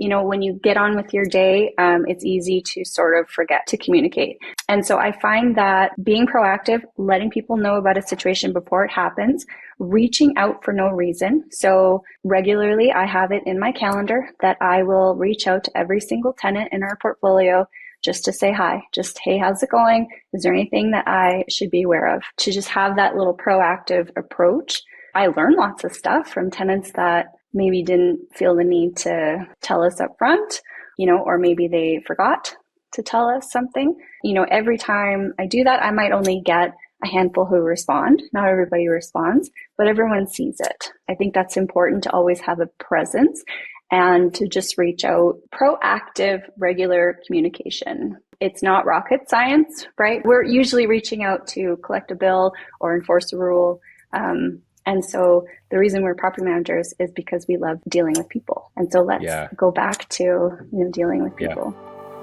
when you get on with your day, it's easy to sort of forget to communicate. And so I find that being proactive, letting people know about a situation before it happens, reaching out for no reason. So regularly I have it in my calendar that I will reach out to every single tenant in our portfolio just to say hi, just, hey, how's it going? Is there anything that I should be aware of? To just have that little proactive approach. I learn lots of stuff from tenants that maybe didn't feel the need to tell us up front, or maybe they forgot to tell us something. Every time I do that, I might only get a handful who respond. Not everybody responds, but everyone sees it. I think that's important to always have a presence and to just reach out. Proactive, regular communication. It's not rocket science, right? We're usually reaching out to collect a bill or enforce a rule. And so the reason we're property managers is because we love dealing with people. And so let's go back to dealing with people.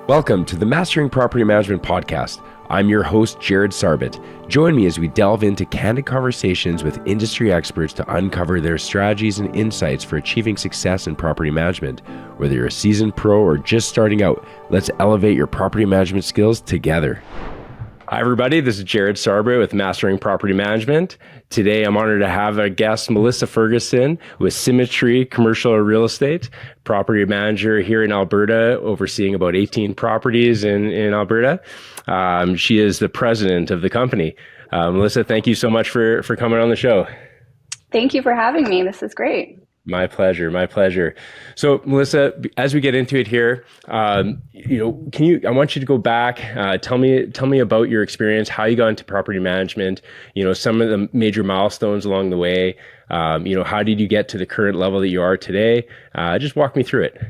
Welcome to the Mastering Property Management Podcast. I'm your host, Jared Sarbit. Join me as we delve into candid conversations with industry experts to uncover their strategies and insights for achieving success in property management. Whether you're a seasoned pro or just starting out, let's elevate your property management skills together. Hi, everybody. This is Jared Sarbit with Mastering Property Management. Today, I'm honored to have a guest, Melissa Ferguson, with Symmetry Commercial Real Estate, property manager here in Alberta, overseeing about 18 properties in Alberta. She is the president of the company. Melissa, thank you so much for coming on the show. Thank you for having me. This is great. My pleasure. My pleasure. So, Melissa, as we get into it here, I want you to go back, tell me about your experience, how you got into property management, some of the major milestones along the way, how did you get to the current level that you are today? Just walk me through it.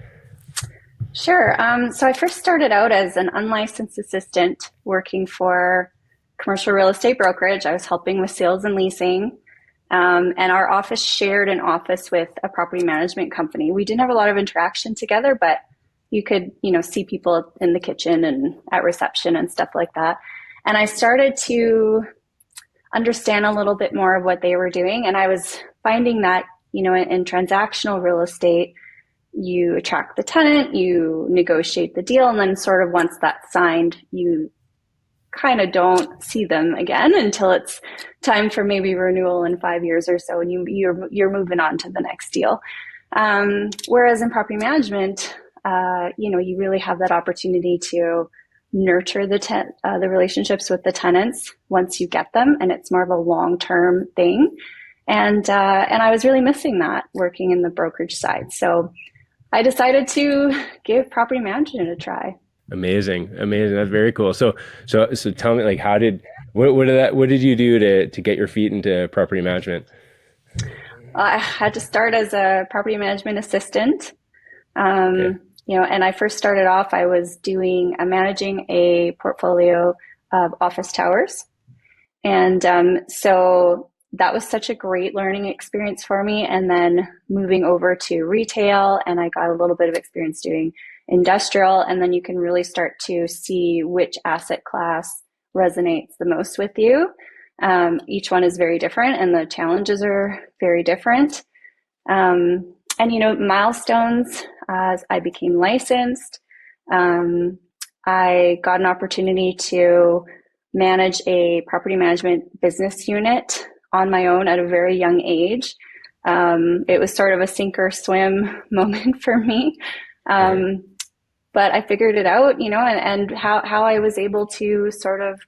Sure. So I first started out as an unlicensed assistant working for commercial real estate brokerage. I was helping with sales and leasing. And our office shared an office with a property management company. We didn't have a lot of interaction together, but you could, see people in the kitchen and at reception and stuff like that. And I started to understand a little bit more of what they were doing. And I was finding that, in transactional real estate, you attract the tenant, you negotiate the deal, and then sort of once that's signed, you kind of don't see them again until it's time for maybe renewal in 5 years or so, and you're moving on to the next deal. Whereas in property management, you really have that opportunity to nurture the relationships with the tenants once you get them, and it's more of a long-term thing. And I was really missing that working in the brokerage side, so I decided to give property management a try. Amazing. That's very cool. So tell me, what did you do to get your feet into property management? I had to start as a property management assistant. And I first started off, I was managing a portfolio of office towers. And so that was such a great learning experience for me. And then moving over to retail, and I got a little bit of experience doing industrial, and then you can really start to see which asset class resonates the most with you. Each one is very different, and the challenges are very different. Milestones, as I became licensed, I got an opportunity to manage a property management business unit on my own at a very young age. It was sort of a sink or swim moment for me. But I figured it out, and how I was able to sort of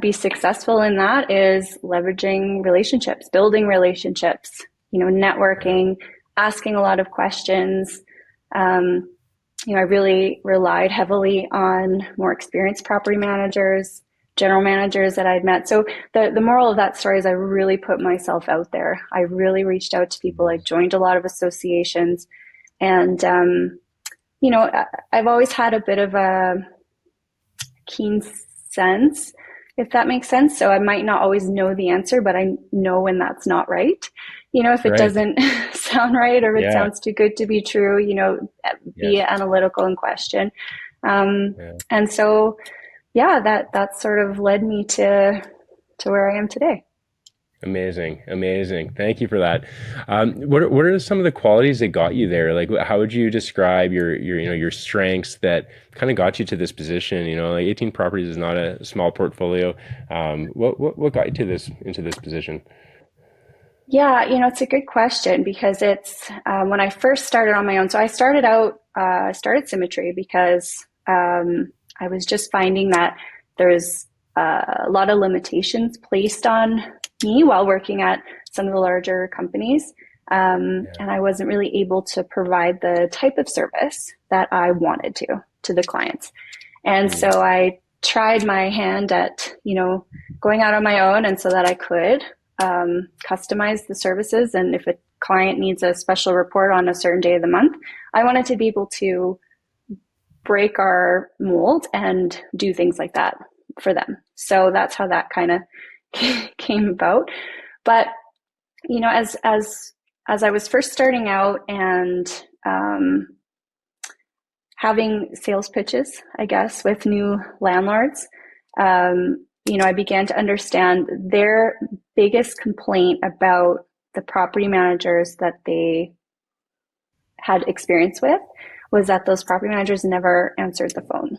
be successful in that is leveraging relationships, building relationships, networking, asking a lot of questions. I really relied heavily on more experienced property managers, general managers that I'd met. So the moral of that story is I really put myself out there. I really reached out to people. I joined a lot of associations, and I've always had a bit of a keen sense, if that makes sense. So I might not always know the answer, but I know when that's not right. If it doesn't sound right, or if it sounds too good to be true, be analytical and question. And so, that sort of led me to where I am today. Amazing, amazing. Thank you for that. What are some of the qualities that got you there? Like, how would you describe your your strengths that kind of got you to this position? You know, like 18 properties is not a small portfolio. What got you to this into this position? Yeah, it's a good question because it's when I first started on my own. So I started out, I started Symmetry because I was just finding that there's a lot of limitations placed on me while working at some of the larger companies. Yeah. And I wasn't really able to provide the type of service that I wanted to the clients. And so Mm, I tried my hand at, going out on my own and so that I could customize the services. And if a client needs a special report on a certain day of the month, I wanted to be able to break our mold and do things like that for them. So that's how that kind of came about. But as I was first starting out and having sales pitches, I guess, with new landlords, I began to understand their biggest complaint about the property managers that they had experience with was that those property managers never answered the phone,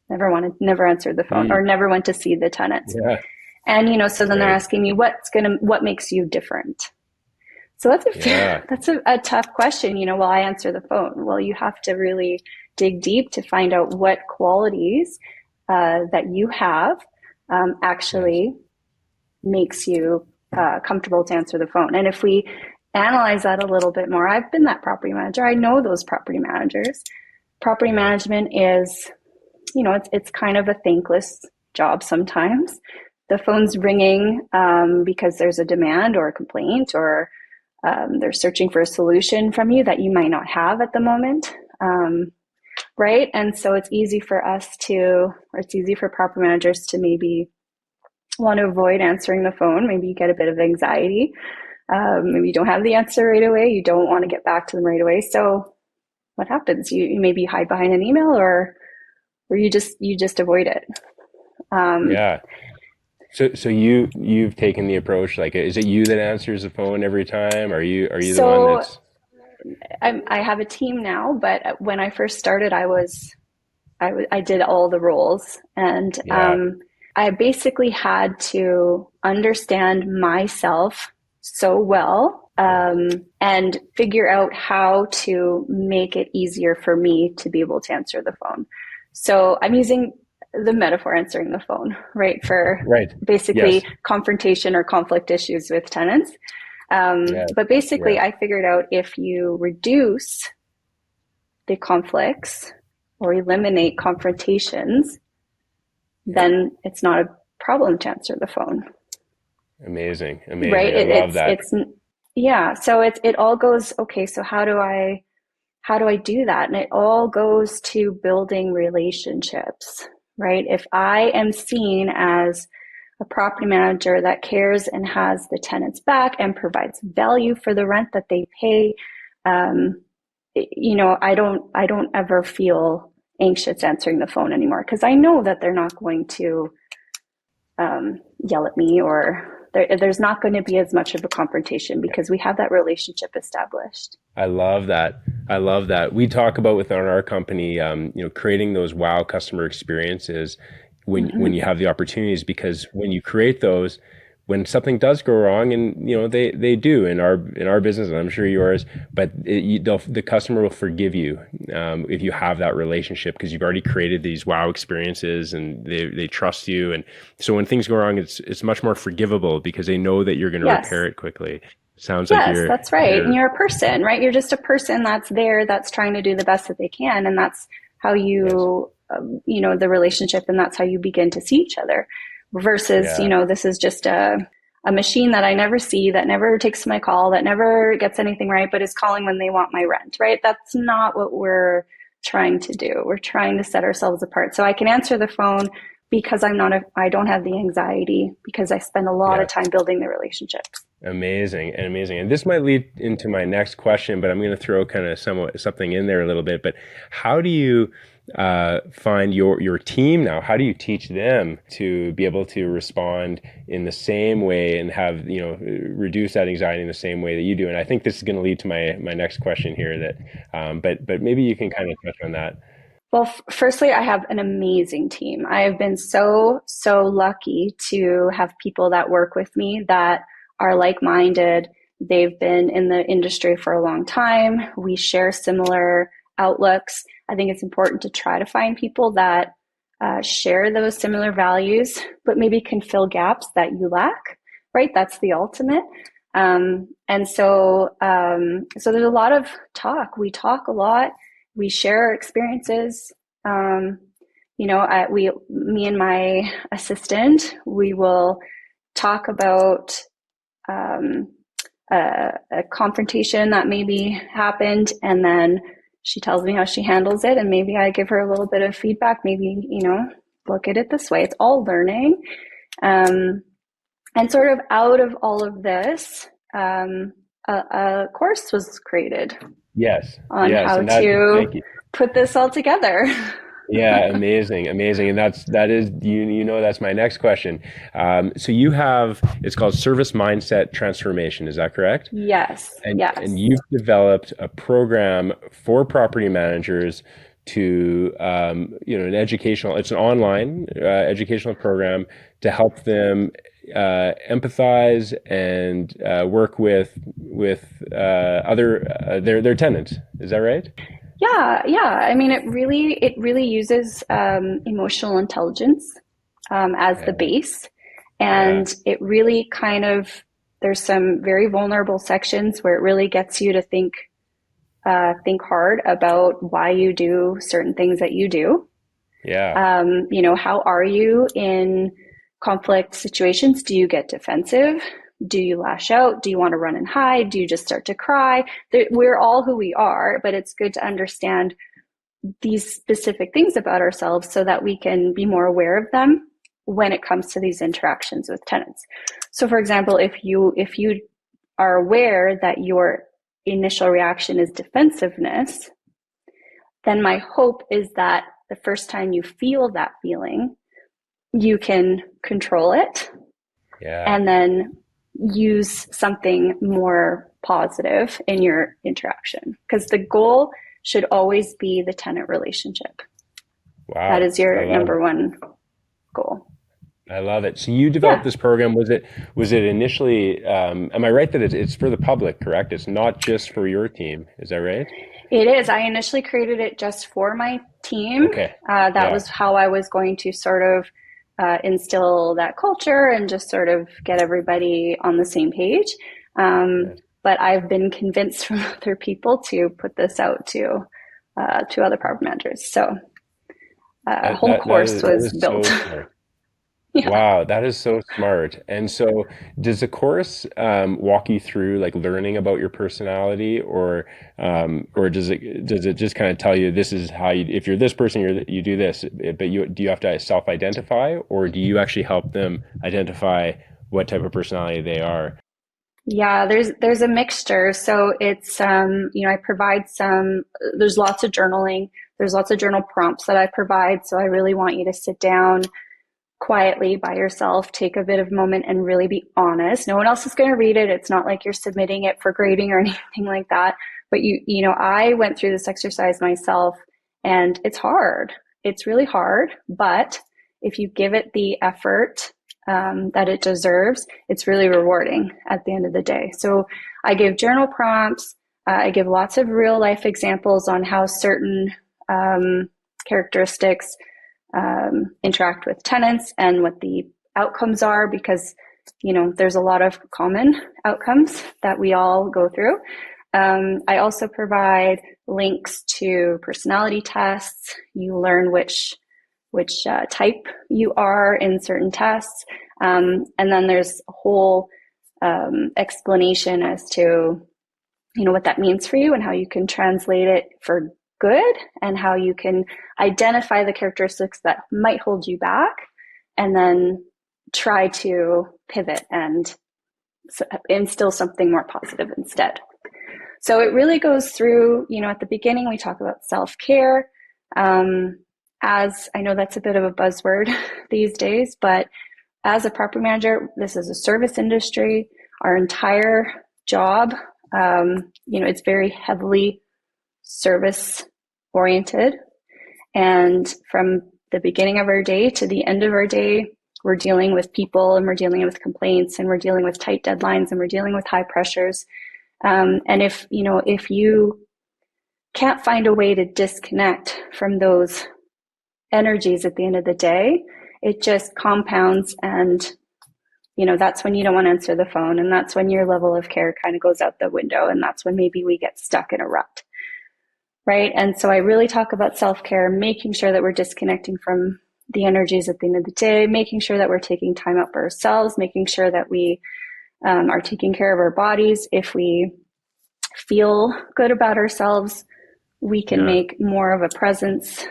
never answered the phone, mm, or never went to see the tenants. yeah. And so then they're Right. asking me, what makes you different? So Yeah. that's a tough question. Will I answer the phone? Well, you have to really dig deep to find out what qualities that you have Yes. actually makes you comfortable to answer the phone. And if we analyze that a little bit more, I've been that property manager. I know those property managers. Property Yeah. management is, it's kind of a thankless job sometimes. The phone's ringing because there's a demand or a complaint, or they're searching for a solution from you that you might not have at the moment. Right. And so it's easy for or it's easy for property managers to maybe want to avoid answering the phone. Maybe you get a bit of anxiety. Maybe you don't have the answer right away. You don't want to get back to them right away. So what happens? You maybe hide behind an email, or you just avoid it. Um, Yeah. So you've taken the approach, like, is it you that answers the phone every time? Are you the one so that's I have a team now, but when I first started, I did all the roles, and yeah. I basically had to understand myself so well, Yeah. and figure out how to make it easier for me to be able to answer the phone. So I'm using the metaphor answering the phone, right, for Right. basically Yes. confrontation or conflict issues with tenants. Yeah. But basically, Yeah. I figured out if you reduce the conflicts or eliminate confrontations, Yeah. then it's not a problem to answer the phone, Amazing. right? Amazing. I love that. Yeah. So it all goes, okay, so how do I do that? And it all goes to building relationships, right? If I am seen as a property manager that cares and has the tenants back and provides value for the rent that they pay, um, I don't ever feel anxious answering the phone anymore because I know that they're not going to yell at me, or there's not going to be as much of a confrontation because we have that relationship established. I love that. I love that. We talk about within our company, creating those wow customer experiences when Mm-hmm. you have the opportunities, because when you create those, when something does go wrong, and they do in our business, and I'm sure yours, but the customer will forgive you if you have that relationship, because you've already created these wow experiences, and they trust you, and so when things go wrong, it's much more forgivable because they know that you're going to repair Yes. it quickly. Sounds like Yes, you're that's right. And you're you're a person, right? You're just a person that's there, that's trying to do the best that they can. And that's how yes. the relationship, and that's how you begin to see each other versus, Yeah. this is just a machine that I never see, that never takes my call, that never gets anything right, but is calling when they want my rent, right? That's not what we're trying to do. We're trying to set ourselves apart. So I can answer the phone because I don't have the anxiety because I spend a lot Yeah. of time building the relationships. Amazing and amazing. And this might lead into my next question, but I'm going to throw kind of something in there a little bit. But how do you find your team now? How do you teach them to be able to respond in the same way and have, reduce that anxiety in the same way that you do? And I think this is going to lead to my next question here. But maybe you can kind of touch on that. Well, firstly, I have an amazing team. I have been so lucky to have people that work with me that are like minded. They've been in the industry for a long time. We share similar outlooks. I think it's important to try to find people that share those similar values, but maybe can fill gaps that you lack, right? That's the ultimate. So there's a lot of talk. We talk a lot. We share our experiences. Um, me and my assistant, we will talk about um, a confrontation that maybe happened, and then she tells me how she handles it, and maybe I give her a little bit of feedback. Maybe, look at it this way. It's all learning. Um, and sort of out of all of this, a course was created Yes, on yes, how and that. to Thank you. put this all together. Yeah, amazing, amazing, and that is that's my next question. So you have it's called service mindset transformation. Is that correct? Yes, And yes. you've developed a program for property managers to an educational. It's an online educational program to help them empathize and work with other their tenants. Is that right? Yeah, yeah. I mean, it really uses emotional intelligence as the Yeah, base, yeah, and it really kind of there's some very vulnerable sections where it really gets you to think hard about why you do certain things that you do. yeah. How are you in conflict situations? Do you get defensive? Do you lash out? Do you want to run and hide? Do you just start to cry? We're all who we are, but it's good to understand these specific things about ourselves so that we can be more aware of them when it comes to these interactions with tenants. So for example, if you are aware that your initial reaction is defensiveness, then my hope is that the first time you feel that feeling, you can control it Yeah. and then use something more positive in your interaction. Because the goal should always be the tenant relationship. That Wow. is I your love number it. one goal. I love it. So you developed Yeah, this program. Was it initially, am I right that it's for the public, correct? It's not just for your team. Is that right? it is. I initially created it just for my team. Okay. That Yeah. was how I was going to sort of instill that culture and just sort of get everybody on the same page. Um, Yes. but I've been convinced from other people to put this out to other property managers. So a That, whole that, that course is, that was is built. so smart. Yeah. Wow, that is so smart. And so, does the course walk you through like learning about your personality, or does it just kind of tell you this is how you if you're this person you do this, but you have to self-identify, or do you actually help them identify what type of personality they are? Yeah, there's a mixture. So it's I provide some there's lots of journaling. There's lots of journal prompts that I provide. So I really want you to sit down quietly by yourself, take a bit of a moment and really be honest. No one else is going to read it. It's not like you're submitting it for grading or anything like that. But I went through this exercise myself and it's hard. It's really hard. But if you give it the effort that it deserves, it's really rewarding at the end of the day. So I give journal prompts. I give lots of real life examples on how certain characteristics interact with tenants and what the outcomes are because there's a lot of common outcomes that we all go through. I also provide links to personality tests. You learn which type you are in certain tests, and then there's a whole explanation as to what that means for you and how you can translate it for good and how you can identify the characteristics that might hold you back and then try to pivot and instill something more positive instead. So it really goes through, at the beginning, we talk about self-care. As I know that's a bit of a buzzword these days, but as a property manager, this is a service industry. Our entire job, it's very heavily service oriented. And from the beginning of our day to the end of our day, we're dealing with people, and we're dealing with complaints, and we're dealing with tight deadlines, and we're dealing with high pressures. And if you can't find a way to disconnect from those energies at the end of the day, it just compounds, and that's when you don't want to answer the phone, and that's when your level of care kind of goes out the window, and that's when maybe we get stuck in a rut, right? And so I really talk about self-care, making sure that we're disconnecting from the energies at the end of the day, making sure that we're taking time out for ourselves, making sure that we are taking care of our bodies. If we feel good about ourselves, we can make more of a presence.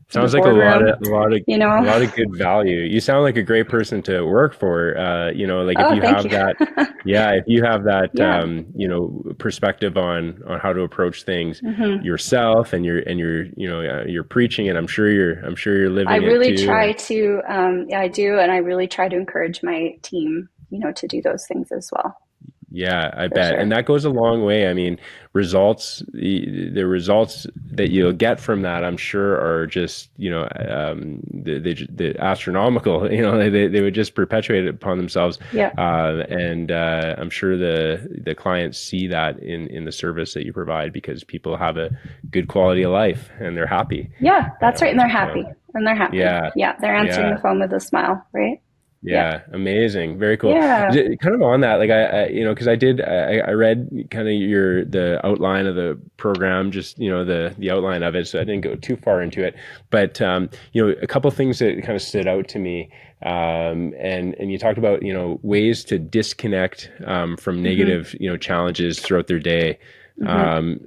Sounds like a lot of good value. You sound like a great person to work for. If you have that, if you have that, perspective on how to approach things yourself, and you're preaching it. I'm sure you're living it too. I really try to. I do, and I really try to encourage my team, to do those things as well. Yeah, I bet. Sure. And that goes a long way. I mean, the results that you'll get from that, I'm sure, are just, the astronomical, they would just perpetuate it upon themselves. Yeah. I'm sure the clients see that in the service that you provide, because people have a good quality of life and they're happy. Yeah, that's right. And they're happy. Yeah. They're answering the phone with a smile, right? Yeah, amazing. Very cool. Yeah. Kind of on that, like because I read kind of the outline of the program, just, the outline of it. So I didn't go too far into it, but, a couple of things that kind of stood out to me. And you talked about, ways to disconnect, from negative, challenges throughout their day.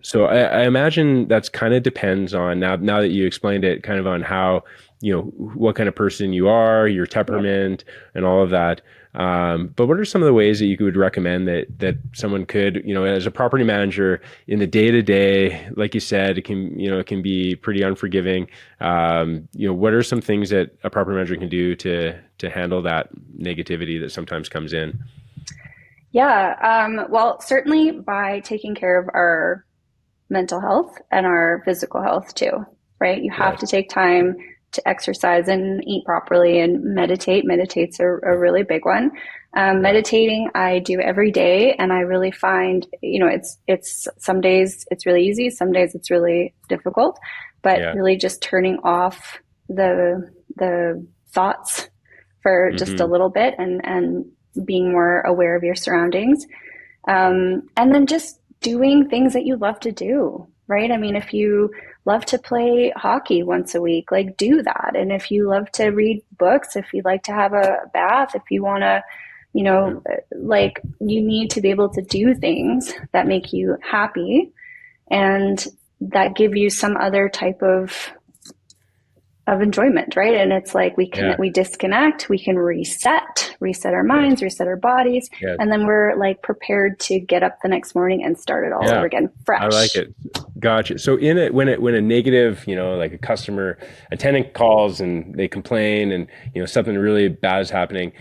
So I imagine that's kind of depends on now that you explained it, kind of on how, what kind of person you are, your temperament, and all of that. But what are some of the ways that you would recommend that someone could, as a property manager in the day to day, like you said, it can be pretty unforgiving. What are some things that a property manager can do to handle that negativity that sometimes comes in? Yeah. Well, certainly by taking care of our mental health and our physical health too, right? You have to take time to exercise and eat properly and meditate. Meditate's a really big one. Meditating, I do every day, and I really find, it's some days it's really easy, some days it's really difficult, but really just turning off the thoughts for just a little bit, and being more aware of your surroundings. And then just doing things that you love to do, right? I mean, if you love to play hockey once a week, like, do that. And if you love to read books, if you like to have a bath, if you want to, you need to be able to do things that make you happy and that give you some other type of enjoyment, right? And it's like we disconnect, we can reset our minds, reset our bodies, and then we're like prepared to get up the next morning and start it all over again, fresh. I like it. Gotcha. So when a negative, like a customer, a tenant calls and they complain, and something really bad is happening,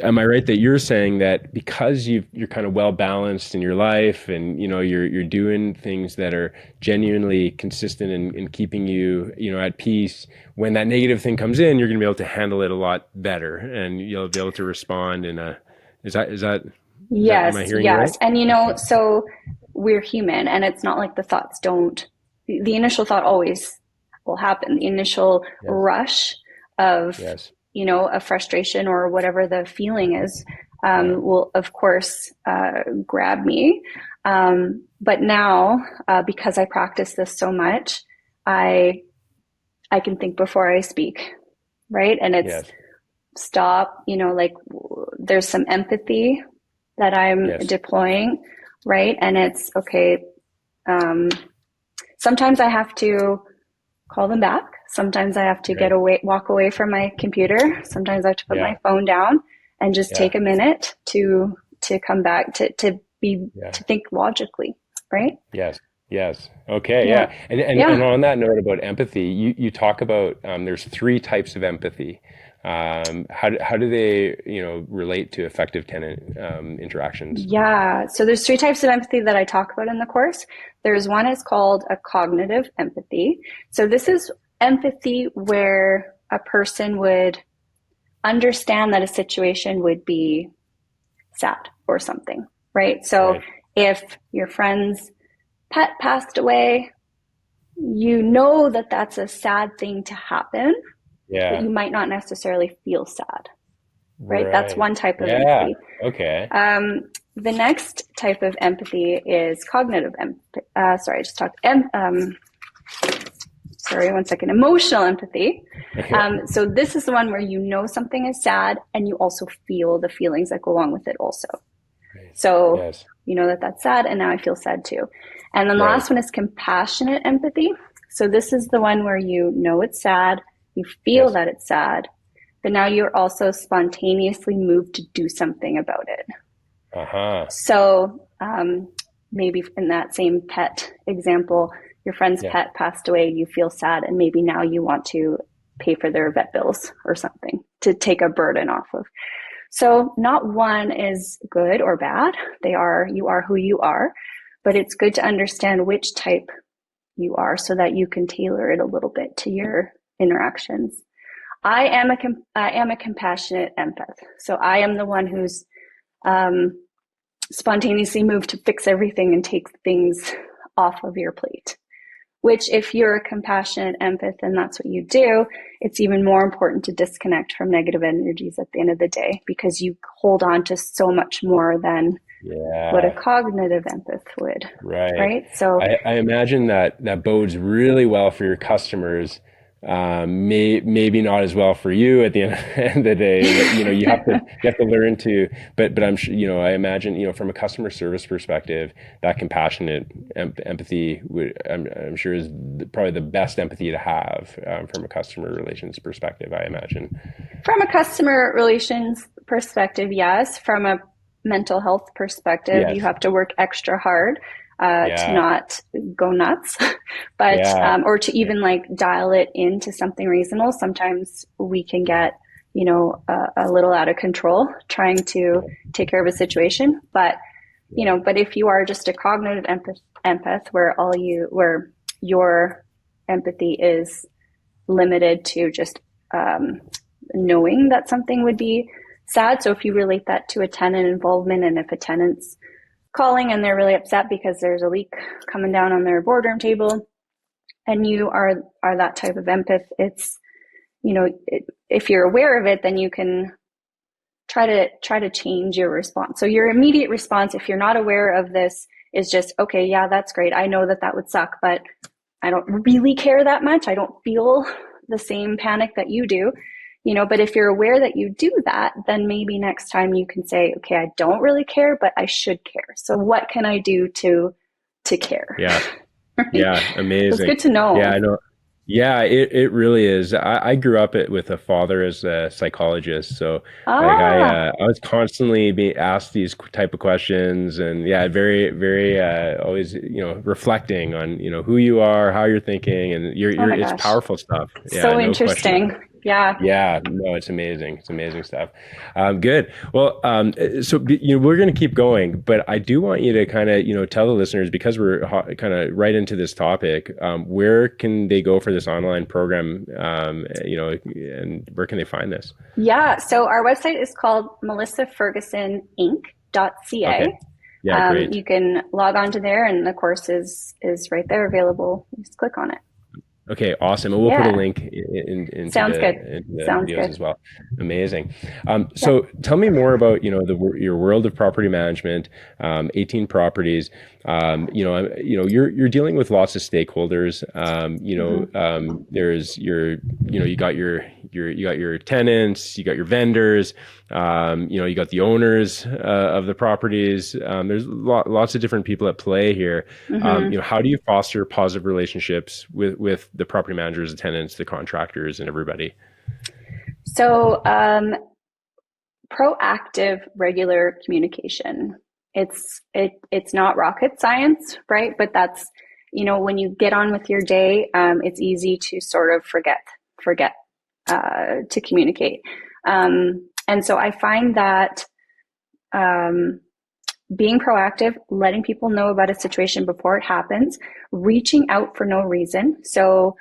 am I right that you're saying that because you're kind of well balanced in your life, and you're doing things that are genuinely consistent in keeping you at peace, when that negative thing comes in, you're going to be able to handle it a lot better, and you'll be able to respond in a, is that yes, am I hearing you right? And so we're human, and it's not like the initial thought always will happen. The initial rush of, a frustration or whatever the feeling is, will of course grab me. But now, because I practice this so much, I can think before I speak, right? And it's stop, there's some empathy that I'm deploying, right? And it's okay. Sometimes I have to call them back. Sometimes I have to walk away from my computer. Sometimes I have to put my phone down and just Yeah. take a minute to come back Yeah. to think logically, right? Yes. Yes. Okay. Yeah. Yeah. And Yeah. on that note about empathy, you talk about there's three types of empathy. How do they relate to effective tenant interactions? Yeah. So there's three types of empathy that I talk about in the course. There's one is called a cognitive empathy. So this is empathy where a person would understand that a situation would be sad or something, right? So Right. if your friend's pet passed away, you know that that's a sad thing to happen, but Yeah. you might not necessarily feel sad, right? That's Right. one type of Yeah. empathy. Okay. The next type of empathy is cognitive empathy. Sorry, I just talked. Sorry, one second. Emotional empathy. Okay. So this is the one where you know something is sad and you also feel the feelings that go along with it also. Right. So Yes. you know that that's sad and now I feel sad too. And then the Right. last one is compassionate empathy. So this is the one where you know it's sad, you feel Yes. that it's sad, but now you're also spontaneously moved to do something about it. Uh-huh. So maybe in that same pet example, your friend's Yeah. pet passed away, you feel sad, and maybe now you want to pay for their vet bills or something to take a burden off of. So not one is good or bad. You are who you are, but it's good to understand which type you are so that you can tailor it a little bit to your interactions. I am a compassionate empath. So I am the one who's um, spontaneously moved to fix everything and take things off of your plate. Which, if you're a compassionate empath and that's what you do, it's even more important to disconnect from negative energies at the end of the day because you hold on to so much more than what a Yeah. cognitive empath would, Right. right? So, I imagine that bodes really well for your customers. Maybe not as well for you at the end of the day, but you have to learn to. But I'm sure I imagine from a customer service perspective, that compassionate empathy I'm sure is probably the best empathy to have from a customer relations perspective. I imagine. from a customer relations perspective, yes. From a mental health perspective, you Yes. have to work extra hard to Yeah. not go nuts, but Yeah. or to even like dial it into something reasonable. Sometimes we can get a little out of control trying to Yeah. take care of a situation, but Yeah. but if you are just a cognitive empath where your empathy is limited to just um, knowing that something would be sad. So if you relate that to a tenant involvement, and if a tenant's calling and they're really upset because there's a leak coming down on their boardroom table, and you are that type of empath, it's if you're aware of it, then you can try to change your response. So your immediate response, if you're not aware of this, is just, okay, yeah, that's great. I know that that would suck, but I don't really care that much. I don't feel the same panic that you do. But if you're aware that you do that, then maybe next time you can say, okay, I don't really care, but I should care. So what can I do to care? Yeah. Right? Yeah, So it's amazing. good to Yeah, know. I know. Yeah, it really is. I grew up with a father as a psychologist, so like Ah, I was constantly being asked these type of questions, and yeah, very very always reflecting on who you are, how you're thinking, and oh you're my it's gosh. powerful stuff. Yeah, So no question. interesting. Yeah. Yeah, no, it's amazing. It's amazing stuff. Good. Well, so we're going to keep going, but I do want you to kind of tell the listeners, because we're kind of right into this topic. Where can they go for this online program? And where can they find this? Yeah. So our website is called Okay. melissafergusoninc.ca. Yeah, great. You can log on to there and the course is right there available. Just click on it. Okay, awesome. And we'll put a Yeah. link into Sounds good. the Sounds videos good. as well. Amazing. Yeah. So tell me more about your world of property management. 18 properties. You're dealing with lots of stakeholders. Hmm. There's you got your tenants, you got your vendors. You got the owners of the properties. There's lots of different people at play here. Hmm. How do you foster positive relationships with the property managers, the tenants, the contractors, and everybody? So proactive, regular communication. It's not rocket science, right? But that's, when you get on with your day, it's easy to sort of forget to communicate. And so I find that being proactive, letting people know about a situation before it happens, reaching out for no reason. So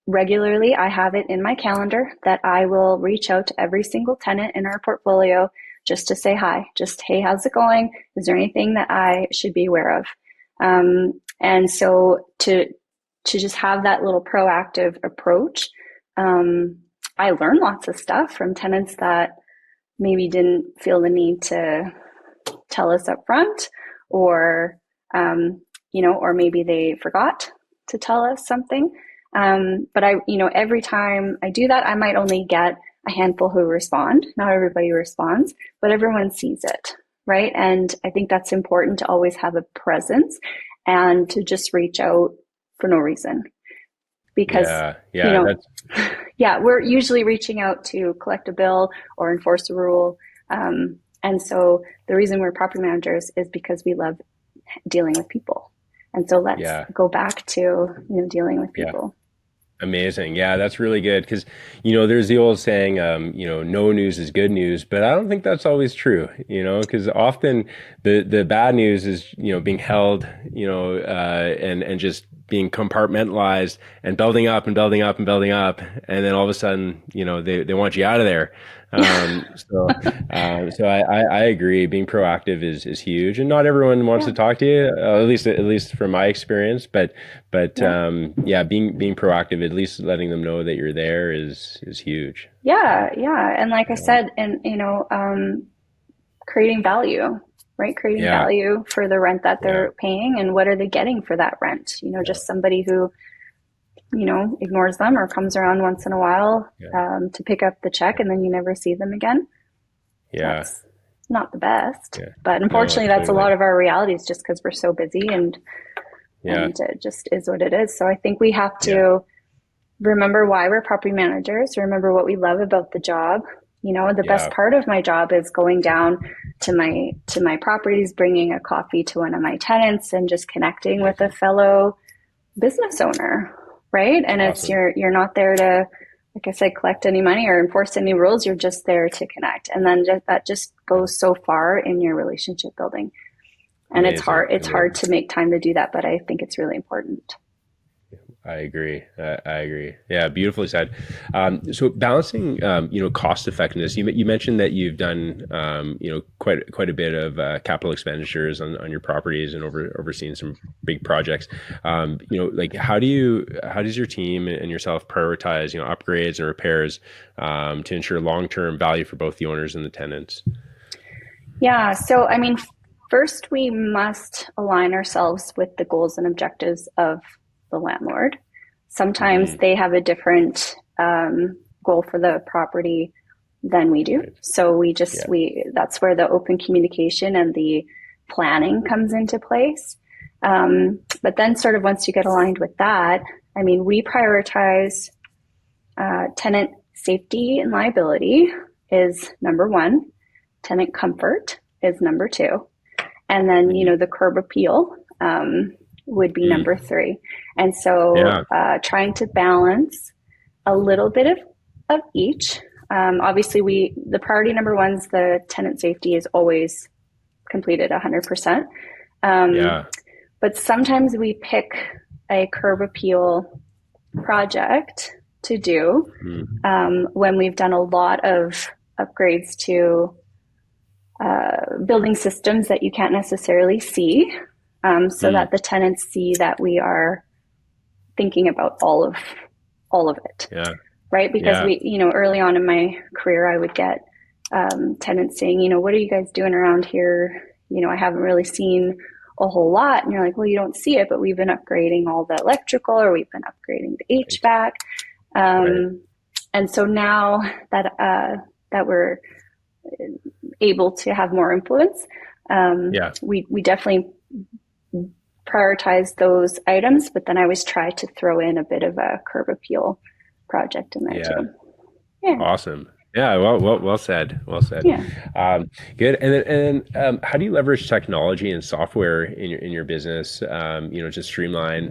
regularly, I have it in my calendar that I will reach out to every single tenant in our portfolio just to say hi. Just, hey, how's it going? Is there anything that I should be aware of? And so to just have that little proactive approach, I learn lots of stuff from tenants that maybe didn't feel the need to tell us up front, or or maybe they forgot to tell us something. But every time I do that, I might only get a handful who respond. Not everybody responds, but everyone sees it, right? And I think that's important to always have a presence and to just reach out for no reason. Because, we're usually reaching out to collect a bill or enforce a rule. And so the reason we're property managers is because we love dealing with people. And so let's go back to, dealing with people. Amazing. Yeah, that's really good. Because, there's the old saying, no news is good news, but I don't think that's always true, because often the bad news is, being held, and just being compartmentalized and building up and building up and building up. And then all of a sudden, they want you out of there. So I agree. Being proactive is huge, and not everyone wants to talk to you, at least from my experience. But being proactive, at least letting them know that you're there is huge. Yeah, and like I said, and creating value, right? Creating value for the rent that they're paying, and what are they getting for that rent? Just somebody who ignores them or comes around once in a while to pick up the check, and then you never see them again. That's not the best, but unfortunately that's a lot of our realities, just because we're so busy, and it just is what it is. So I think we have to remember why we're property managers, remember what we love about the job. The best part of my job is going down to my properties, bringing a coffee to one of my tenants, and just connecting with a fellow business owner. Right. And it's you're not there to, like I said, collect any money or enforce any rules. You're just there to connect. And then that just goes so far in your relationship building. And it's hard to make time to do that, but I think it's really important. I agree. Yeah, beautifully said. So balancing, cost effectiveness. You mentioned that you've done, quite a bit of capital expenditures on your properties and overseeing some big projects. Like how does your team and yourself prioritize, upgrades and repairs to ensure long-term value for both the owners and the tenants? Yeah. So, first we must align ourselves with the goals and objectives of the landlord. Sometimes they have a different goal for the property than we do. So that's where the open communication and the planning comes into place. But then sort of once you get aligned with that, we prioritize tenant safety and liability is number one. Tenant comfort is number two. And then, the curb appeal would be number three. And so trying to balance a little bit of each. Obviously, the priority number one is the tenant safety is always completed 100%. But sometimes we pick a curb appeal project to do when we've done a lot of upgrades to building systems that you can't necessarily see. So that the tenants see that we are thinking about all of it. Right. Because we, early on in my career, I would get tenants saying, what are you guys doing around here? I haven't really seen a whole lot. And you're like, well, you don't see it, but we've been upgrading all the electrical, or we've been upgrading the HVAC. And so now that we're able to have more influence, we definitely prioritize those items, but then I always try to throw in a bit of a curb appeal project in there too. Awesome. Yeah, well said. Well said. Yeah. Good. And then, how do you leverage technology and software in your business? To streamline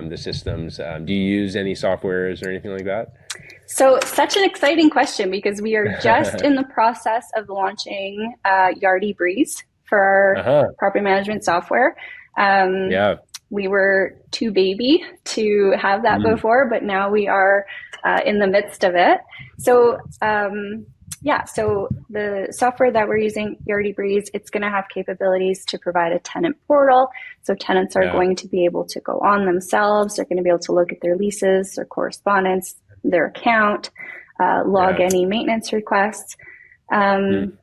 the systems. Do you use any softwares or anything like that? So, such an exciting question because we are just in the process of launching Yardi Breeze for our Uh-huh. property management software. Um, Yeah. we were too baby to have that Mm, before, but now we are in the midst of it. So, yeah, so the software that we're using, Yardi Breeze, it's going to have capabilities to provide a tenant portal. So tenants are yeah. going to be able to go on themselves. They're going to be able to look at their leases, their correspondence, their account, log Yeah. any maintenance requests. Mm, Um,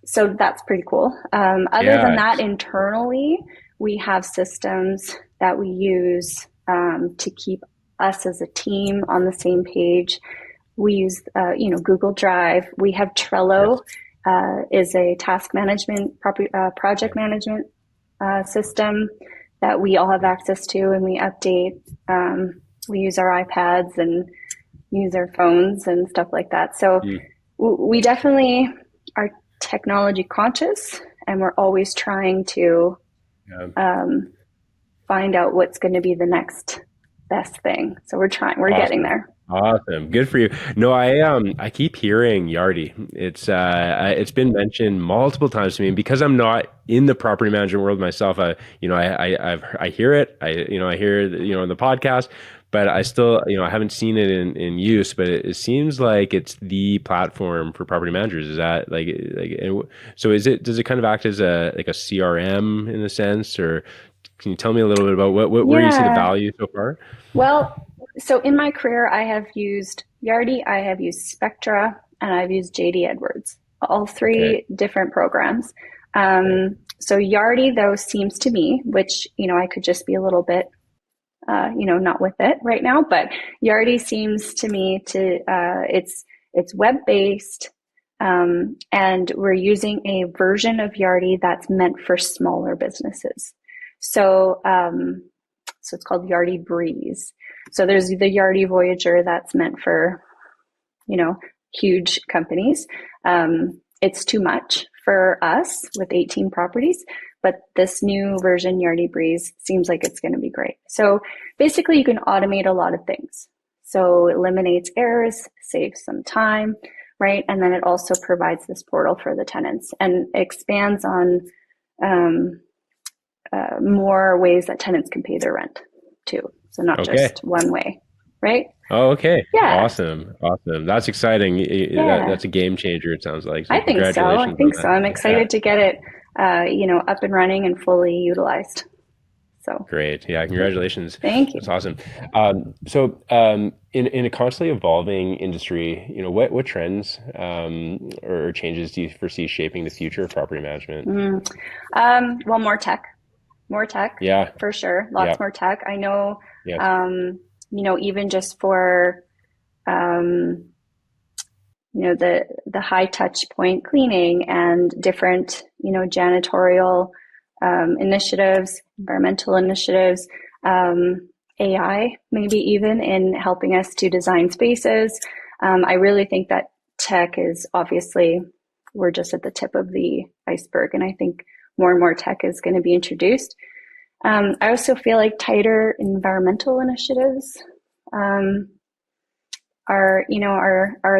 so that's pretty cool. Other than yeah. that, internally, we have systems that we use to keep us as a team on the same page. We use, Google Drive. We have Trello, Yes. is a task management, project Okay. management system that we all have Great. access to, and we update. We use our iPads and use our phones and stuff like that. So Mm, we definitely are technology conscious, and we're always trying to yeah. um, find out what's going to be the next best thing. So we're getting Awesome. there. Awesome. Good for you. No, I keep hearing Yardi. It's been mentioned multiple times to me, and because I'm not in the property management world myself, I hear it. I hear in the podcast, but I still, I haven't seen it in use, but it seems like it's the platform for property managers. Is that so does it kind of act as a like a CRM in a sense, or can you tell me a little bit about where you see the Yeah. value so far? Well, so in my career, I have used Yardi, I have used Spectra, and I've used JD Edwards, all Okay. three different programs. Okay. So Yardi, though, seems to me, which, I could just be a little bit, not with it right now, but Yardi seems to me it's web based, and we're using a version of Yardi that's meant for smaller businesses. So, so it's called Yardi Breeze. So there's the Yardi Voyager that's meant for, you know, huge companies. It's too much for us with 18 properties, but this new version, Yardi Breeze, seems like it's going to be great. So basically, you can automate a lot of things. So it eliminates errors, saves some time, right? And then it also provides this portal for the tenants and expands on um, more ways that tenants can pay their rent too. So not Okay. just one way, right? Oh, okay. Yeah, Awesome. Awesome. That's exciting. yeah. That's a game changer, it sounds like. So I think so. I congratulations on think so. that. I'm Yeah. excited to get it, up and running and fully utilized. So Great. Yeah. Congratulations. thank you. That's awesome. In a constantly evolving industry, what trends or changes do you foresee shaping the future of property management? Mm. Well, more tech Yeah. for sure. Yeah. Lots more tech. I know, Yes. um, even just for, um, the high touch point cleaning and different, janitorial initiatives, environmental initiatives, AI, maybe even in helping us to design spaces. I really think that tech is obviously, we're just at the tip of the iceberg, and I think more and more tech is going to be introduced. I also feel like tighter environmental initiatives um, are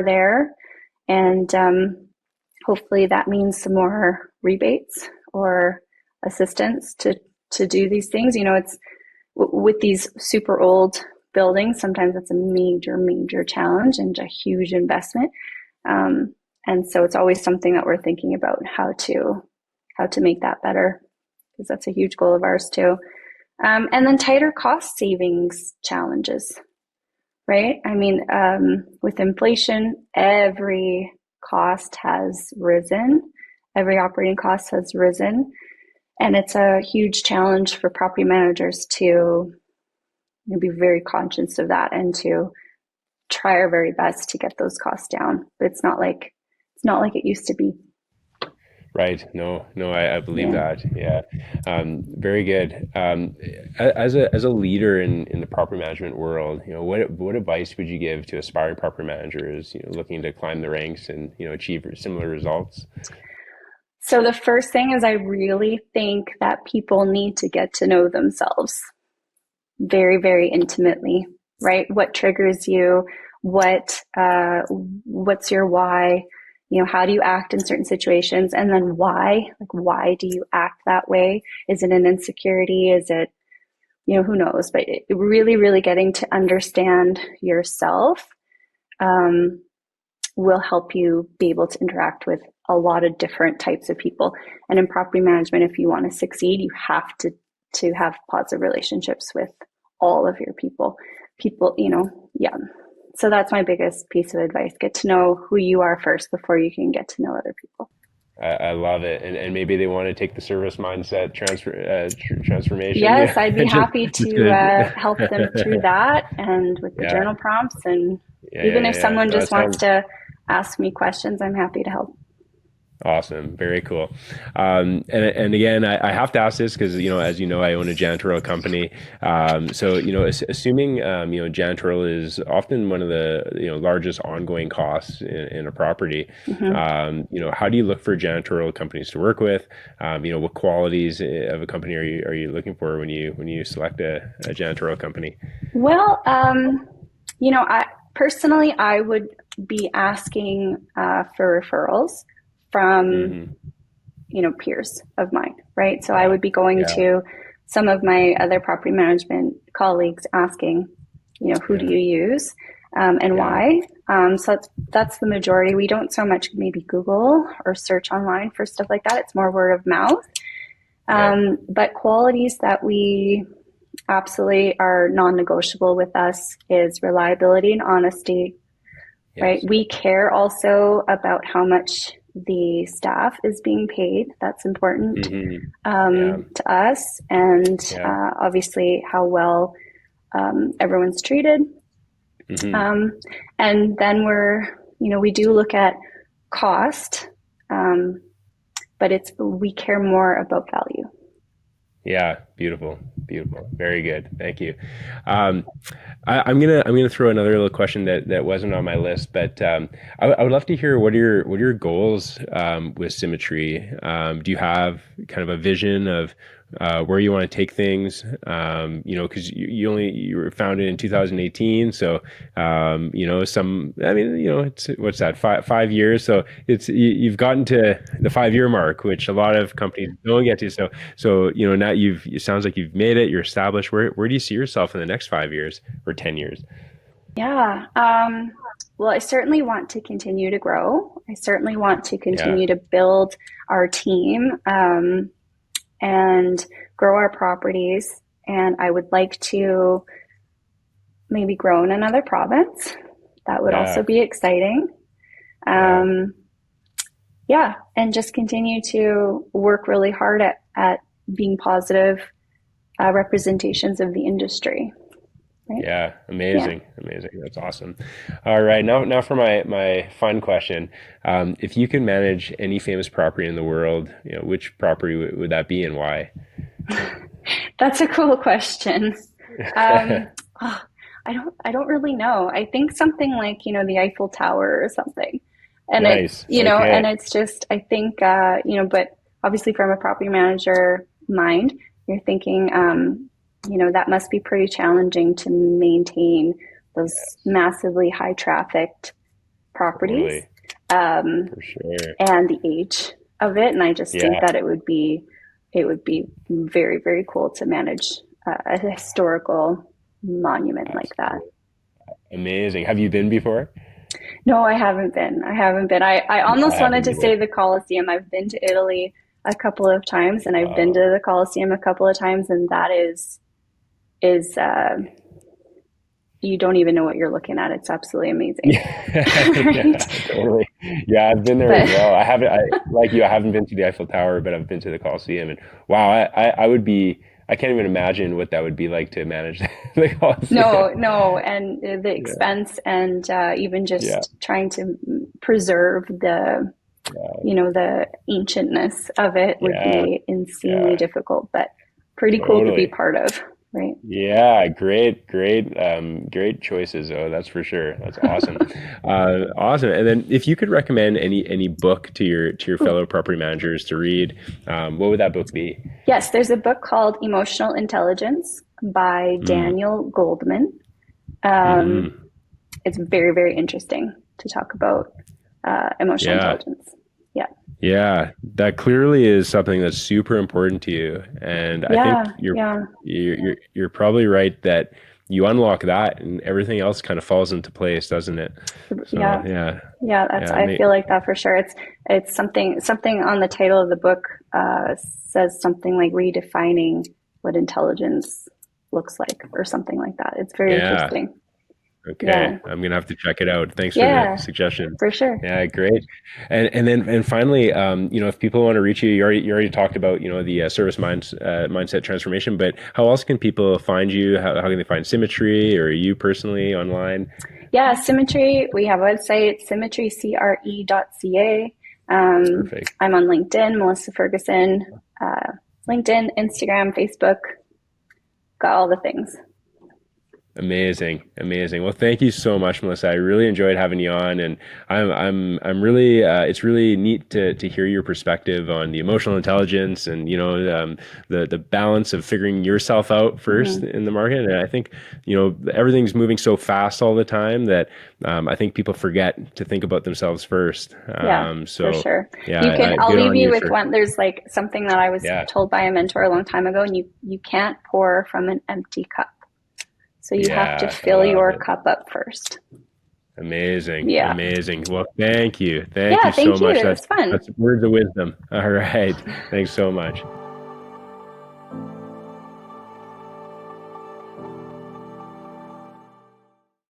there, and hopefully that means some more rebates or assistance to do these things. It's with these super old buildings. Sometimes it's a major challenge and a huge investment, um, and so it's always something that we're thinking about how to make that better, because that's a huge goal of ours too. And then tighter cost savings challenges, right? I mean, with inflation, every cost has risen, every operating cost has risen, and it's a huge challenge for property managers to be very conscious of that and to try our very best to get those costs down. But it's not like it used to be. Right. No, no, I believe Yeah. that. Yeah. Very good. As a leader in the property management world, what advice would you give to aspiring property managers, looking to climb the ranks and, achieve similar results? So the first thing is I really think that people need to get to know themselves very, very intimately, right? What triggers you? What's your why? How do you act in certain situations? And then why? Like, why do you act that way? Is it an insecurity? Is it, who knows? But really, really getting to understand yourself um, will help you be able to interact with a lot of different types of people. And in property management, if you want to succeed, you have to have positive relationships with all of your people. People, yeah. So that's my biggest piece of advice. Get to know who you are first before you can get to know other people. I love it. And maybe they want to take the service mindset transformation. Yes, I'd be happy Just to help them through gonna, that and with the yeah, journal prompts. And even if yeah. someone No, it just wants sounds to ask me questions, I'm happy to help. awesome. Very cool. And again, I have to ask this because, as you know, I own a janitorial company. So, assuming, janitorial is often one of the, largest ongoing costs in a property. Hmm. How do you look for janitorial companies to work with? What qualities of a company are you looking for when you select a janitorial company? Well, I personally I would be asking for referrals from Hmm. peers of mine, right? So I Yeah. would be going Yeah. to some of my other property management colleagues asking, who do Yeah. you use and Yeah. why? So that's the majority. We don't so much maybe Google or search online for stuff like that. It's more word of mouth. Yeah. But qualities that we absolutely are non-negotiable with us is reliability and honesty, right? Yes. We care also about how much the staff is being paid. That's important Hmm. Yeah. to us, and Yeah. obviously how well everyone's treated. Hmm. Um, and then we do look at cost, um, but we care more about value. Yeah, beautiful, beautiful, very good. Thank you. Um, I'm gonna throw another little question that wasn't on my list, but I would love to hear what are your goals with Symmetry. Do you have kind of a vision of where you want to take things? Because you were founded in 2018, so some. I mean, it's what's that 5 years? So you've gotten to the 5 year mark, which a lot of companies don't get to. So, now it sounds like you've made it, you're established. Where do you see yourself in the next 5 years or 10 years? Yeah. Well, I certainly want to continue to grow. I certainly want to Yeah. continue to build our team and grow our properties. And I would like to maybe grow in another province. That would also Yeah. be exciting. Yeah. Um, yeah, and just continue to work really hard at being positive representations of the industry. Right? Yeah. Yeah. Amazing. Amazing. That's awesome. All right. Now for my fun question. If you can manage any famous property in the world, which property would that be and why? That's a cool question. Um, oh, I don't really know. I think something like, the Eiffel Tower or something. And Nice. Okay. it's just, I think, but obviously from a property manager mind, you're thinking, that must be pretty challenging to maintain those Yes. massively high trafficked properties, Totally. um, For sure. and the age of it. And I just think Yeah. that it would be very, very cool to manage a historical monument like that. Absolutely. Amazing. Have you been before? No, I haven't been. I haven't been. I I almost wanted haven't to either. say the Colosseum. I've been to Italy a couple of times, and I've been to Uh, the Colosseum a couple of times, and that is you don't even know what you're looking at. It's absolutely amazing, yeah, right? yeah, totally. Yeah, I've been there as But well. I haven't, like you, I haven't been to the Eiffel Tower, but I've been to the Colosseum, and wow, I would be, I can't even imagine what that would be like to manage the Colosseum. no, no, and the Yeah, expense and even yeah, just trying to preserve you know, the ancientness of it would Yeah. be insanely Yeah. difficult, but pretty cool to be Totally. part of, right? Yeah, great choices. Oh, that's for sure. That's awesome. Awesome. And then, if you could recommend any book to your Ooh, fellow property managers to read, what would that book be? yes, there's a book called Emotional Intelligence by Mm, Daniel Goldman. Um, hmm. it's very, very interesting to talk about emotional Yeah. intelligence. Yeah. Yeah, that clearly is something that's super important to you, and I think Yeah. Yeah. you're probably right that you unlock that, and everything else kind of falls into place, doesn't it? So Yeah. yeah, Yeah, that's, yeah, I feel like that for sure. It's something on the title of the book says something like redefining what intelligence looks like or something like that. It's very yeah. interesting. Okay, Yeah. I'm gonna have to check it out. Thanks for the Yeah, suggestion. for sure. Yeah, great. And finally, if people want to reach you, you already talked about the mindset transformation, but how else can people find you? How can they find Symmetry or you personally online? Yeah, Symmetry. We have a website, symmetrycre.ca. Perfect. I'm on LinkedIn, Melissa Ferguson, uh, LinkedIn, Instagram, Facebook, got all the things. Amazing, amazing. Well, thank you so much, Melissa. I really enjoyed having you on, and I'm really it's really neat to hear your perspective on the emotional intelligence and the balance of figuring yourself out first Hmm. in the market. And I think everything's moving so fast all the time that I think people forget to think about themselves first. Yeah, for So sure. You yeah, can, I'll good leave on you you with for one. There's like something that I was yeah, told by a mentor a long time ago, and you can't pour from an empty cup. So you have to yeah. I fill love your it. cup up first. Amazing, Yeah. amazing. Well, thank you Yeah, so thank you. much. It That's was fun. that's words of wisdom. All right, thanks so much.